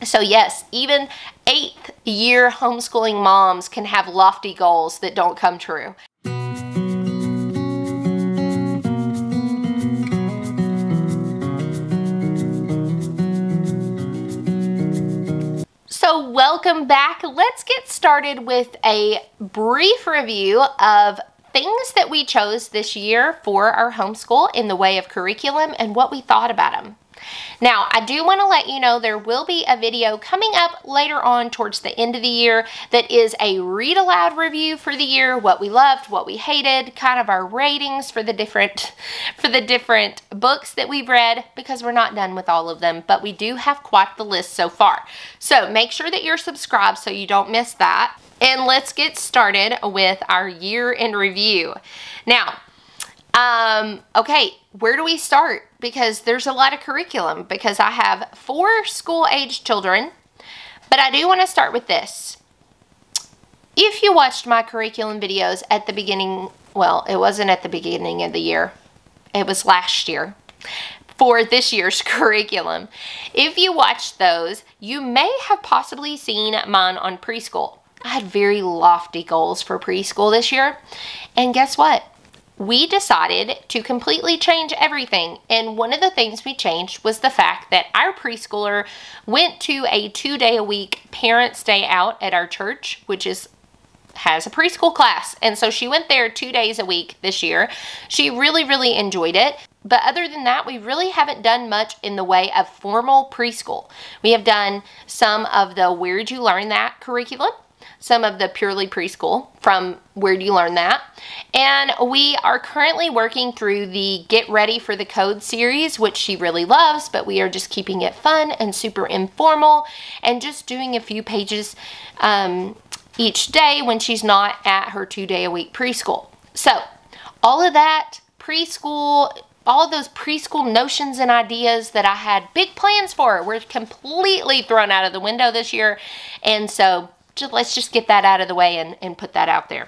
So yes, even 8th year homeschooling moms can have lofty goals that don't come true. So welcome back. Let's get started with a brief review of things that we chose this year for our homeschool in the way of curriculum and what we thought about them. Now, I do want to let you know there will be a video coming up later on towards the end of the year that is a read aloud review for the year, what we loved, what we hated, kind of our ratings for the different books that we've read, because we're not done with all of them, but we do have quite the list so far. So make sure that you're subscribed so you don't miss that. And let's get started with our year in review. Now, okay, where do we start? Because there's a lot of curriculum, because I have 4 school-age children, but I do want to start with this. If you watched my curriculum videos at the beginning, well, it wasn't at the beginning of the year, it was last year, for this year's curriculum. If you watched those, you may have possibly seen mine on preschool. I had very lofty goals for preschool this year, and guess what? We decided to completely change everything, and one of the things we changed was the fact that our preschooler went to a 2-day-a-week parents' day out at our church, which has a preschool class, and so she went there 2 days a week this year. She really enjoyed it, but other than that, we really haven't done much in the way of formal preschool. We have done some of the Where'd You Learn That curriculum, some of the purely preschool from Where'd You Learn That, and we are currently working through the Get Ready for the Code series, which she really loves, but we are just keeping it fun and super informal and just doing a few pages each day when she's not at her 2-day-a-week preschool. So all of that preschool, all of those preschool notions and ideas that I had big plans for were completely thrown out of the window this year, and so let's just get that out of the way and put that out there.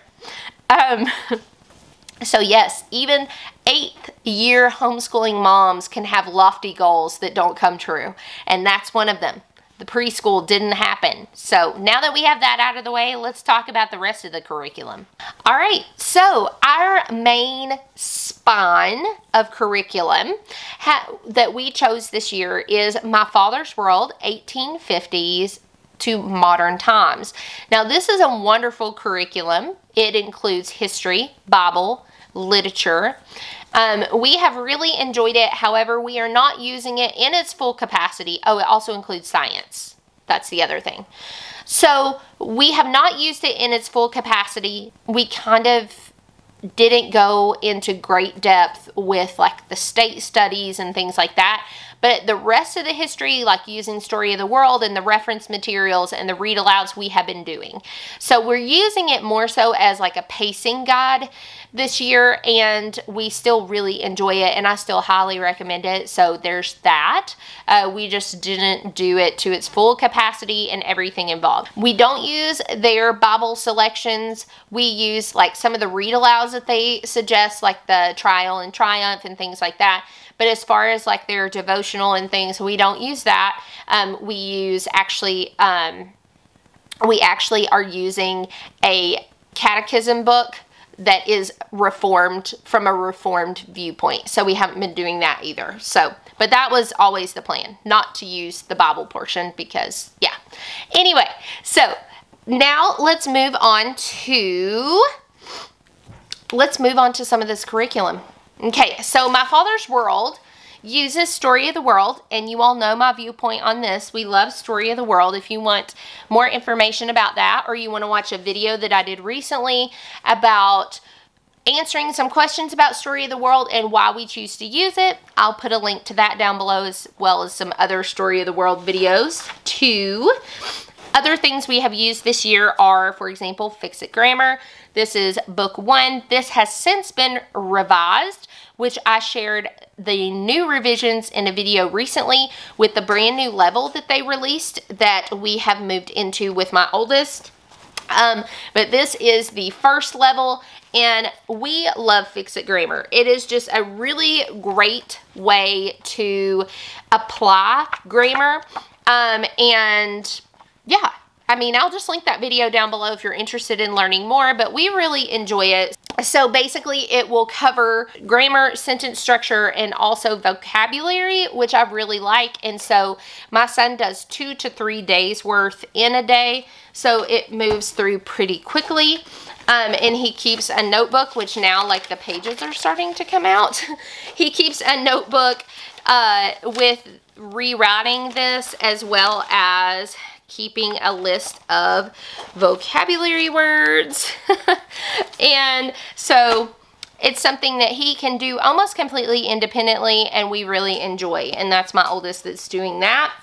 So yes, even 8th year homeschooling moms can have lofty goals that don't come true, and that's one of them. The preschool didn't happen. So now that we have that out of the way, let's talk about the rest of the curriculum. All right, so our main spine of curriculum that we chose this year is My Father's World, 1850s to modern times. Now, this is a wonderful curriculum. It includes history, Bible, literature. We have really enjoyed it. However, we are not using it in its full capacity. Oh, it also includes science. That's the other thing. So we have not used it in its full capacity. We kind of didn't go into great depth with like the state studies and things like that. But the rest of the history, like using Story of the World and the reference materials and the read alouds, we have been doing. So we're using it more so as like a pacing guide this year, and we still really enjoy it, and I still highly recommend it. So there's that. We just didn't do it to its full capacity and everything involved. We don't use their Bible selections. We use like some of the read alouds that they suggest, like the Trial and Triumph and things like that. But as far as like their devotional and things, we don't use that. We actually are using a catechism book that is reformed, from a reformed viewpoint. So we haven't been doing that either. So, but that was always the plan, not to use the Bible portion, because yeah. Anyway, so now let's move on to some of this curriculum. Okay, so My Father's World uses Story of the World, and you all know my viewpoint on this. We love Story of the World. If you want more information about that, or you want to watch a video that I did recently about answering some questions about Story of the World and why we choose to use it, I'll put a link to that down below, as well as some other Story of the World videos too. Other things we have used this year are, for example, Fix-It Grammar. This is book 1. This has since been revised, which I shared the new revisions in a video recently with the brand new level that they released that we have moved into with my oldest. But this is the first level, and we love Fix-It Grammar. It is just a really great way to apply grammar. And yeah, I mean, I'll just link that video down below if you're interested in learning more, but we really enjoy it. So basically it will cover grammar, sentence structure, and also vocabulary, which I really like. And so my son does 2 to 3 days worth in a day, so it moves through pretty quickly. And he keeps a notebook, which now like the pages are starting to come out. He keeps a notebook with rewriting this, as well as keeping a list of vocabulary words. And so it's something that he can do almost completely independently, and we really enjoy. And that's my oldest that's doing that.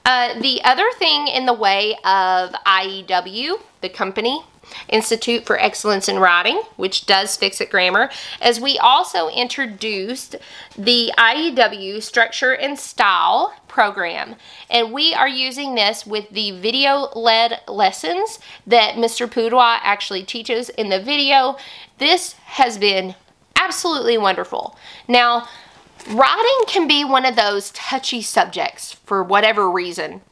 The other thing in the way of IEW, the company, Institute for Excellence in Writing, which does Fix-It Grammar, as we also introduced the IEW Structure and Style program. And we are using this with the video-led lessons that Mr. Poudois actually teaches in the video. This has been absolutely wonderful. Now, writing can be one of those touchy subjects for whatever reason.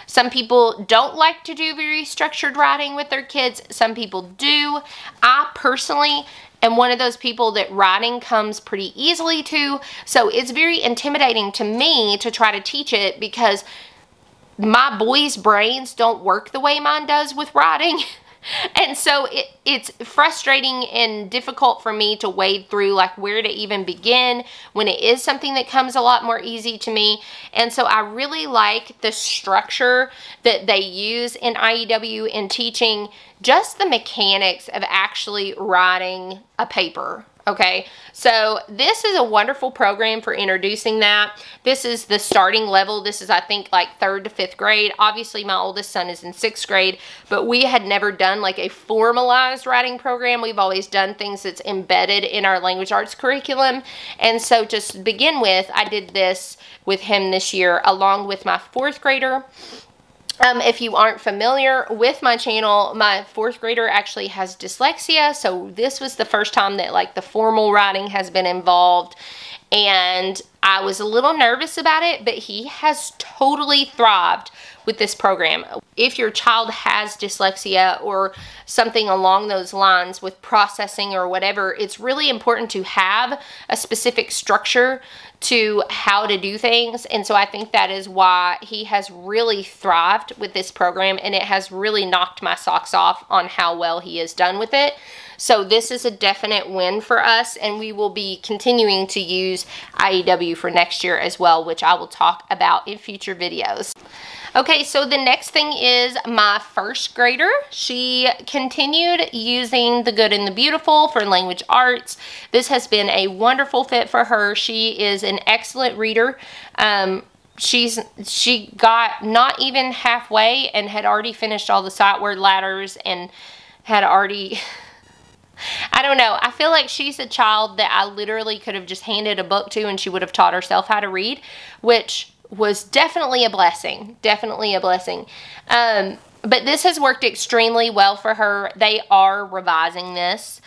Some people don't like to do very structured writing with their kids. Some people do. I personally am one of those people that writing comes pretty easily to. So it's very intimidating to me to try to teach it, because my boys' brains don't work the way mine does with writing. And so it's frustrating and difficult for me to wade through like where to even begin when it is something that comes a lot more easy to me. And so I really like the structure that they use in IEW in teaching just the mechanics of actually writing a paper. Okay, so this is a wonderful program for introducing that. This is the starting level. This is, I think, like 3rd to 5th grade. Obviously, my oldest son is in 6th grade, but we had never done like a formalized writing program. We've always done things that's embedded in our language arts curriculum. And so to begin with, I did this with him this year along with my 4th grader. If you aren't familiar with my channel, my 4th grader actually has dyslexia, so this was the first time that like the formal writing has been involved, and I was a little nervous about it, but he has totally thrived with this program. If your child has dyslexia or something along those lines with processing or whatever, it's really important to have a specific structure to how to do things. And so I think that is why he has really thrived with this program, and it has really knocked my socks off on how well he has done with it. So this is a definite win for us, and we will be continuing to use IEW for next year as well, which I will talk about in future videos. Okay, so the next thing is my 1st grader. She continued using The Good and the Beautiful for language arts. This has been a wonderful fit for her. She is an excellent reader. She got not even halfway and had already finished all the sight word ladders and had already... I don't know. I feel like she's a child that I literally could have just handed a book to and she would have taught herself how to read, which was definitely a blessing. Definitely a blessing. But this has worked extremely well for her. They are revising this.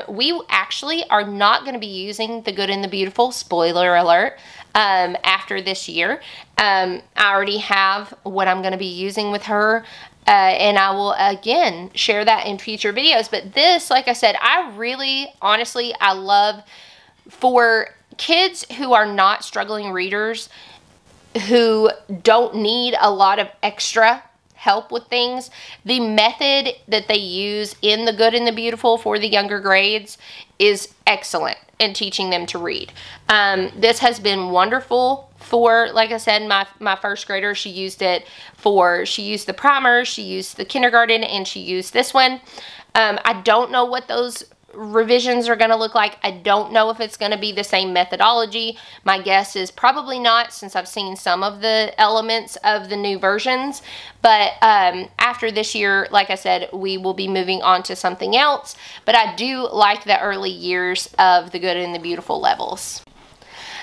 We actually are not going to be using The Good and the Beautiful, spoiler alert, after this year. I already have what I'm going to be using with her. And I will, again, share that in future videos. But this, like I said, I really, honestly, I love for kids who are not struggling readers, who don't need a lot of extra help with things. The method that they use in The Good and the Beautiful for the younger grades is excellent in teaching them to read. This has been wonderful for, like I said, my 1st grader. She used the primer, she used the kindergarten, and she used this one. I don't know what those revisions are going to look like. I don't know if it's going to be the same methodology. My guess is probably not, since I've seen some of the elements of the new versions. But after this year, like I said, we will be moving on to something else. But I do like the early years of The Good and the Beautiful levels.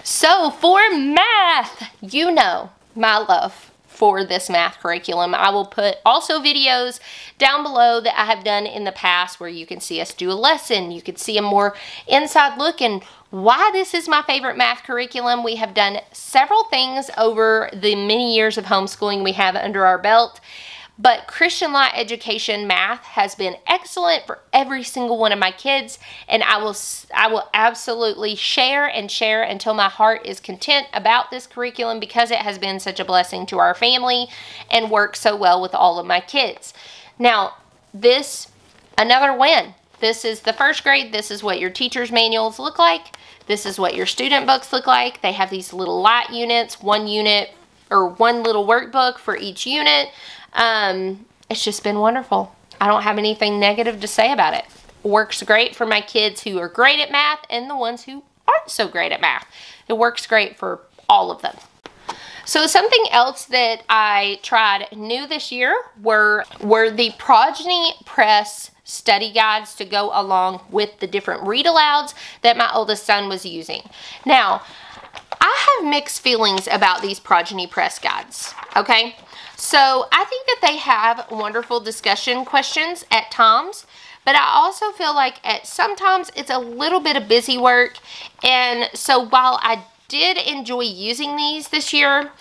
So for math, you know my love for this math curriculum. I will put also videos down below that I have done in the past where you can see us do a lesson. You can see a more inside look and why this is my favorite math curriculum. We have done several things over the many years of homeschooling we have under our belt, but Christian Law Education math has been excellent for every single one of my kids, and I will absolutely share until my heart is content about this curriculum because it has been such a blessing to our family and works so well with all of my kids. Now, another win. This is the first grade. This is what your teacher's manuals look like. This is what your student books look like. They have these little light units, one unit or one little workbook for each unit. It's just been wonderful. I don't have anything negative to say about it. Works great for my kids who are great at math and the ones who aren't so great at math. It works great for all of them. So something else that I tried new this year were the Progeny Press study guides to go along with the different read alouds that my oldest son was using. Now, I have mixed feelings about these Progeny Press guides, okay? So I think that they have wonderful discussion questions at times, but I also feel like sometimes it's a little bit of busy work. And so while I did enjoy using these this year,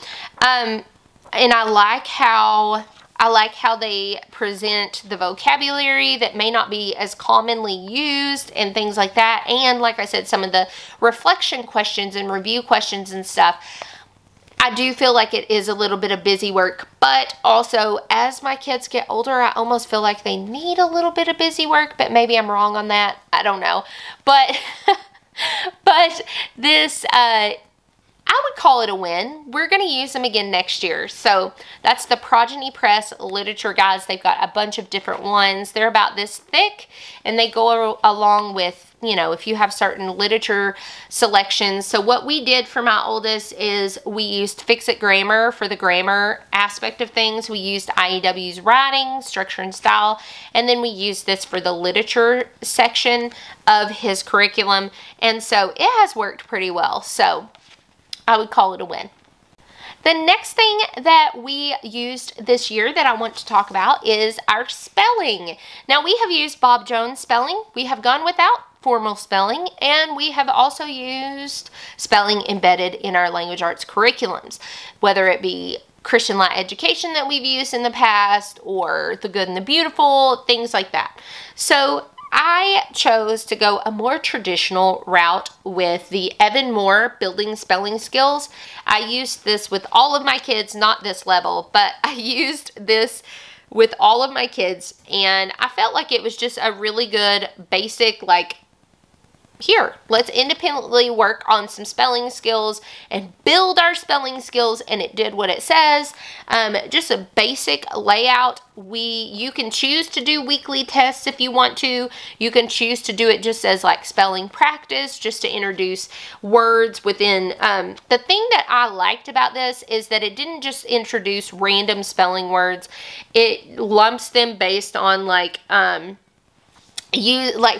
and I like how they present the vocabulary that may not be as commonly used and things like that. And like I said, some of the reflection questions and review questions and stuff, I do feel like it is a little bit of busy work. But also, as my kids get older, I almost feel like they need a little bit of busy work, but maybe I'm wrong on that. I don't know. But, but this, I would call it a win. We're going to use them again next year. So that's the Progeny Press literature guides. They've got a bunch of different ones. They're about this thick, and they go along with, you know, if you have certain literature selections. So what we did for my oldest is we used Fix-It Grammar for the grammar aspect of things. We used IEW's writing, structure and style, and then we used this for the literature section of his curriculum. And so it has worked pretty well. So I would call it a win. The next thing that we used this year that I want to talk about is our spelling. Now, we have used Bob Jones spelling. We have gone without formal spelling, and we have also used spelling embedded in our language arts curriculums, whether it be Christian Law Education that we've used in the past or The Good and the Beautiful, things like that. So I chose to go a more traditional route with the Evan Moore Building Spelling Skills. I used this with all of my kids, not this level, but I used this with all of my kids, and I felt like it was just a really good basic, like, here, let's independently work on some spelling skills and build our spelling skills, and it did what it says. Just a basic layout. You can choose to do weekly tests if you want to. You can choose to do it just as like spelling practice, just to introduce words within. The thing that I liked about this is that it didn't just introduce random spelling words. It lumps them based on like,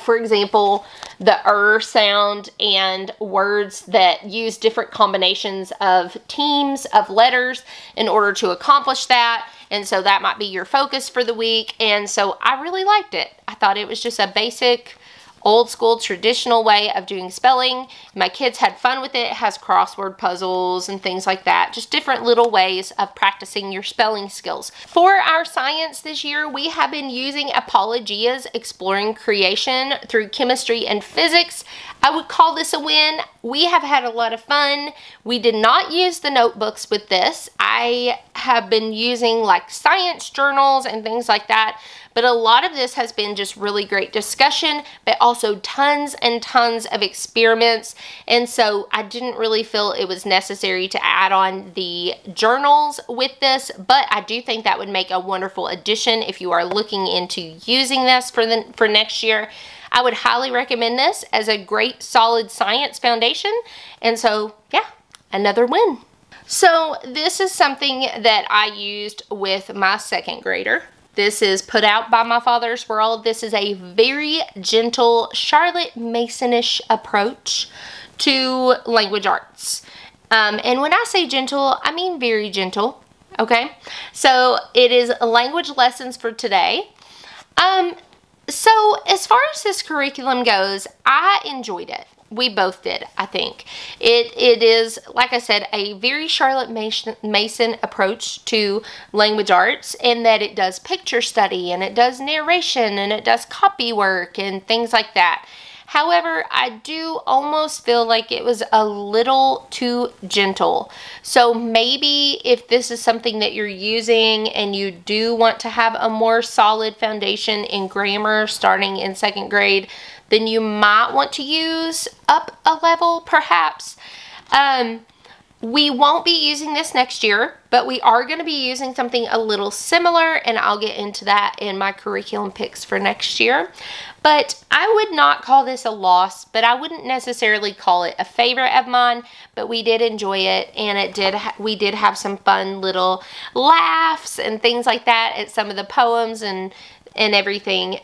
for example, the sound and words that use different combinations of teams of letters in order to accomplish that. And so that might be your focus for the week. And so I really liked it. I thought it was just a basic, old school, traditional way of doing spelling. My kids had fun with it. It has crossword puzzles and things like that. Just different little ways of practicing your spelling skills. For our science this year, we have been using Apologia's Exploring Creation through chemistry and physics. I would call this a win. We have had a lot of fun. We did not use the notebooks with this. I have been using like science journals and things like that. But a lot of this has been just really great discussion, but also tons and tons of experiments. And so I didn't really feel it was necessary to add on the journals with this, but I do think that would make a wonderful addition if you are looking into using this for next year. I would highly recommend this as a great solid science foundation. And so, yeah, another win. So this is something that I used with my second grader. This is Put Out by My Father's World. This is a very gentle Charlotte Mason-ish approach to language arts. And when I say gentle, I mean very gentle, okay? So it is language lessons for today. So as far as this curriculum goes, I enjoyed it. We both did, I think. It is, like I said, a very Charlotte Mason approach to language arts, in that it does picture study and it does narration and it does copy work and things like that. However, I do almost feel like it was a little too gentle. So maybe if this is something that you're using and you do want to have a more solid foundation in grammar starting in 2nd grade, then you might want to use up a level perhaps. We won't be using this next year, but we are going to be using something a little similar, and I'll get into that in my curriculum picks for next year. But I would not call this a loss, but I wouldn't necessarily call it a favorite of mine, but we did enjoy it, and we did have some fun little laughs and things like that at some of the poems and everything.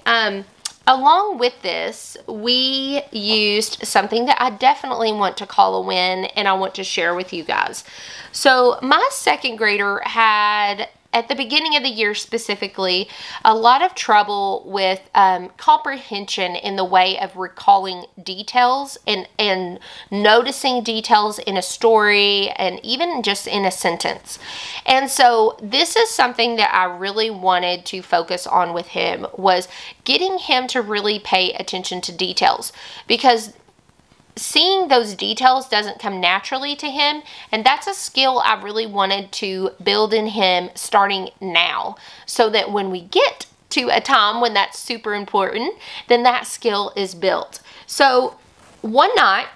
Along with this, we used something that I definitely want to call a win, and I want to share with you guys. So my 2nd grader had, at the beginning of the year specifically, a lot of trouble with comprehension in the way of recalling details and noticing details in a story and even just in a sentence. And so this is something that I really wanted to focus on with him, was getting him to really pay attention to details, because seeing those details doesn't come naturally to him, and that's a skill I really wanted to build in him starting now, so that when we get to a time when that's super important, then that skill is built. So one night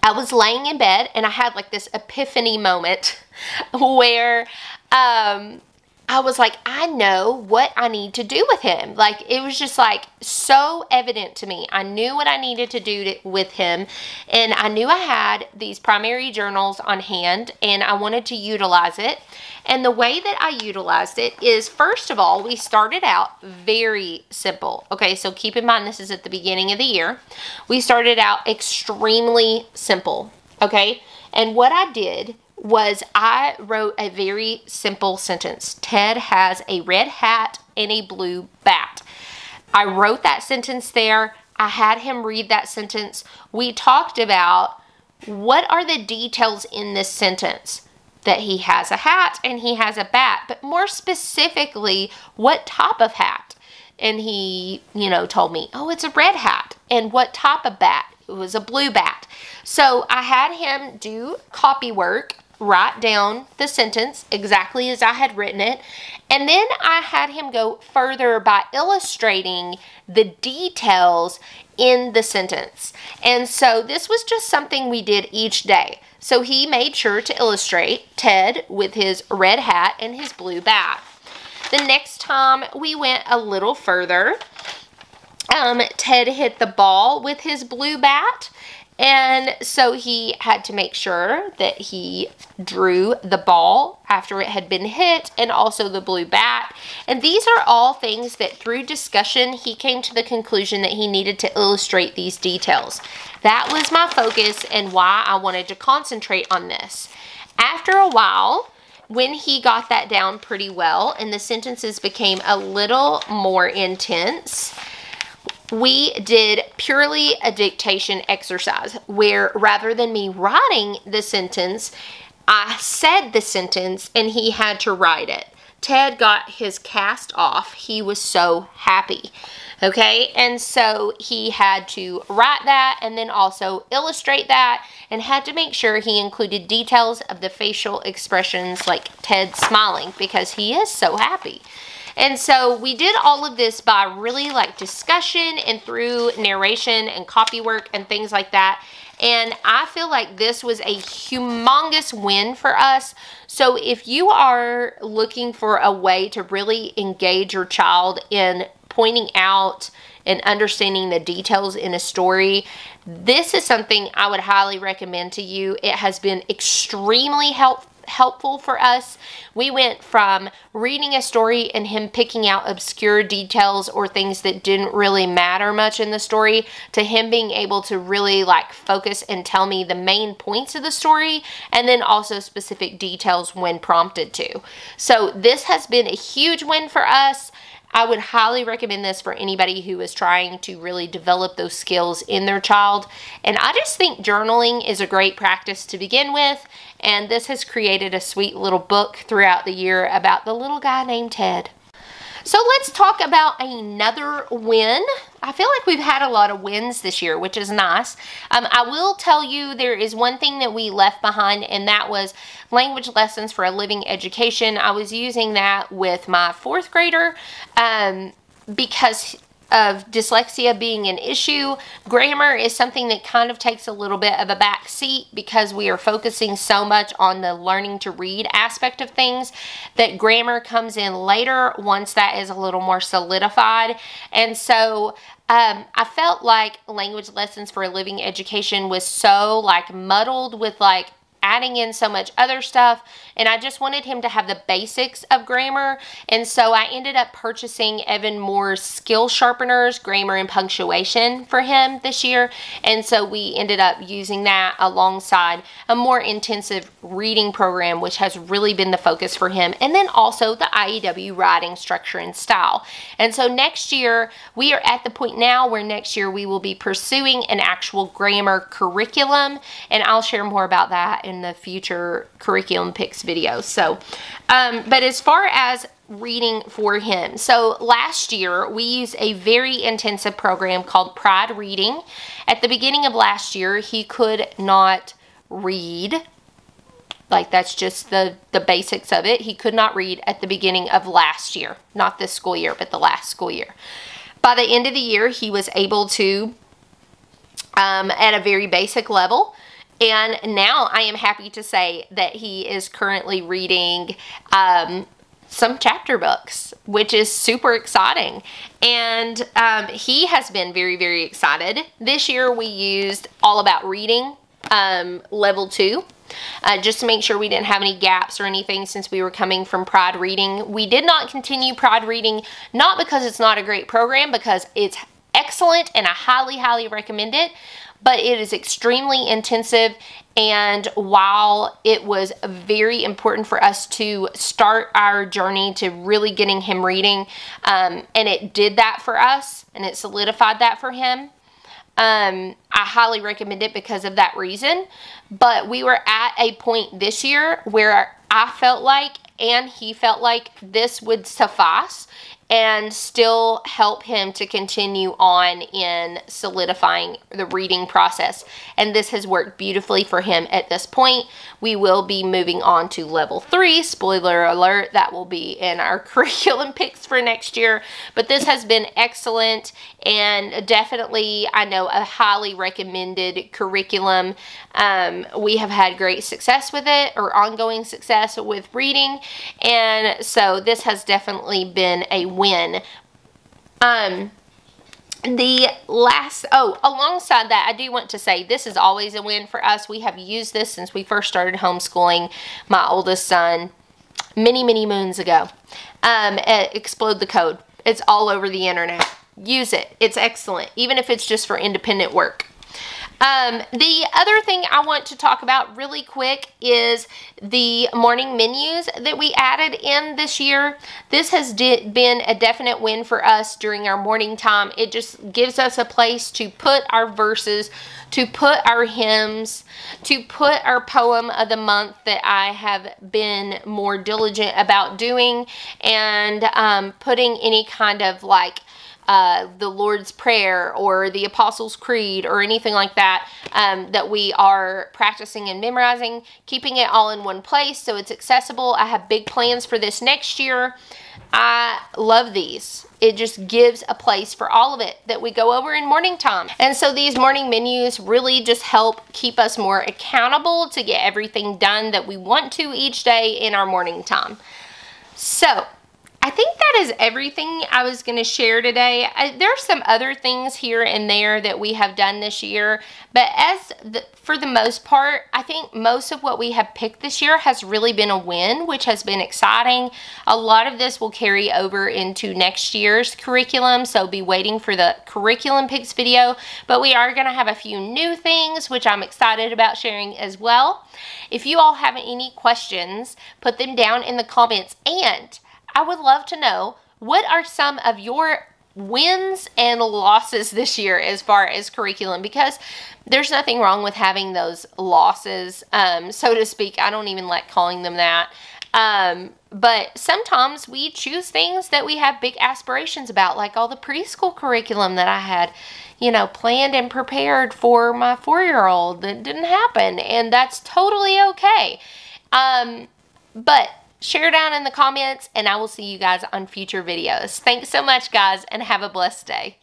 I was laying in bed and I had like this epiphany moment where I was like, I know what I need to do with him. Like, it was just like so evident to me. I knew what I needed to do with him, and I knew I had these primary journals on hand and I wanted to utilize it. And the way that I utilized it is, first of all, we started out very simple. Okay, so keep in mind this is at the beginning of the year. We started out extremely simple, okay? And what I did was I wrote a very simple sentence. Ted has a red hat and a blue bat. I wrote that sentence there. I had him read that sentence. We talked about what are the details in this sentence. That he has a hat and he has a bat, but more specifically, what type of hat? And he, told me, oh, it's a red hat. And what type of bat? It was a blue bat. So I had him do copy work, write down the sentence exactly as I had written it, and then I had him go further by illustrating the details in the sentence. And so this was just something we did each day. So he made sure to illustrate Ted with his red hat and his blue bat. The next time we went a little further, Ted hit the ball with his blue bat. And so he had to make sure that he drew the ball after it had been hit, and also the blue bat. And these are all things that through discussion, he came to the conclusion that he needed to illustrate these details. That was my focus and why I wanted to concentrate on this. After a while, when he got that down pretty well and the sentences became a little more intense, we did purely a dictation exercise where rather than me writing the sentence, I said the sentence and he had to write it. Ted got his cast off. He was so happy. Okay, and so he had to write that and then also illustrate that, and had to make sure he included details of the facial expressions like Ted smiling because he is so happy. And so we did all of this by really discussion and through narration and copy work and things like that. And I feel like this was a humongous win for us. So if you are looking for a way to really engage your child in pointing out and understanding the details in a story, this is something I would highly recommend to you. It has been extremely helpful for us. We went from reading a story and him picking out obscure details or things that didn't really matter much in the story to him being able to really focus and tell me the main points of the story, and then also specific details when prompted to. So this has been a huge win for us. I would highly recommend this for anybody who is trying to really develop those skills in their child. And I just think journaling is a great practice to begin with. And this has created a sweet little book throughout the year about the little guy named Ted. So let's talk about another win. I feel like we've had a lot of wins this year, which is nice. I will tell you there is one thing that we left behind, and that was language lessons for a living education. I was using that with my 4th grader because of dyslexia being an issue. Grammar is something that kind of takes a little bit of a back seat because we are focusing so much on the learning to read aspect of things that grammar comes in later once that is a little more solidified. And so I felt like language lessons for a living education was so like muddled with like adding in so much other stuff, and I just wanted him to have the basics of grammar. And so I ended up purchasing even more skill sharpeners, grammar and punctuation for him this year. And so we ended up using that alongside a more intensive reading program, which has really been the focus for him. And then also the IEW writing structure and style. And so next year, we are at the point now where next year we will be pursuing an actual grammar curriculum, and I'll share more about that in the future curriculum picks videos. So, but as far as reading for him, so last year we used a very intensive program called Pride Reading. At the beginning of last year, he could not read. Like, that's just the basics of it. He could not read at the beginning of last year, not this school year, but the last school year. By the end of the year, he was able to, at a very basic level. And now I am happy to say that he is currently reading some chapter books, which is super exciting. And he has been very, very excited. This year we used All About Reading level 2. Just to make sure we didn't have any gaps or anything since we were coming from Pride Reading. We did not continue Pride Reading, not because it's not a great program, because it's excellent and I highly, highly recommend it. But it is extremely intensive, and while it was very important for us to start our journey to really getting him reading, and it did that for us, and it solidified that for him, I highly recommend it because of that reason. But we were at a point this year where I felt like, and he felt like, this would suffice and still help him to continue on in solidifying the reading process. And this has worked beautifully for him at this point. We will be moving on to level 3. Spoiler alert, that will be in our curriculum picks for next year. But this has been excellent and definitely, I know, a highly recommended curriculum. We have had great success with it, or ongoing success with reading. And so this has definitely been a win. Alongside that, I do want to say this is always a win for us. We have used this since we first started homeschooling my oldest son many, many moons ago. Explode the Code. It's all over the internet. Use it. It's excellent, even if it's just for independent work. The other thing I want to talk about really quick is the morning menus that we added in this year. This has been a definite win for us during our morning time. It just gives us a place to put our verses, to put our hymns, to put our poem of the month that I have been more diligent about doing, and putting any kind of like the Lord's Prayer or the Apostles' Creed or anything like that that we are practicing and memorizing, keeping it all in one place so it's accessible. I have big plans for this next year. I love these. It just gives a place for all of it that we go over in morning time. And so these morning menus really just help keep us more accountable to get everything done that we want to each day in our morning time. So I think that is everything I was going to share today. There's some other things here and there that we have done this year, but for the most part, I think most of what we have picked this year has really been a win, which has been exciting. A lot of this will carry over into next year's curriculum, so be waiting for the curriculum picks video, but we are going to have a few new things, which I'm excited about sharing as well. If you all have any questions, put them down in the comments, and I would love to know, what are some of your wins and losses this year as far as curriculum? Because there's nothing wrong with having those losses, so to speak. I don't even like calling them that. But sometimes we choose things that we have big aspirations about, like all the preschool curriculum that I had, you know, planned and prepared for my 4-year-old that didn't happen, and that's totally okay. But share down in the comments, and I will see you guys on future videos. Thanks so much, guys, and have a blessed day.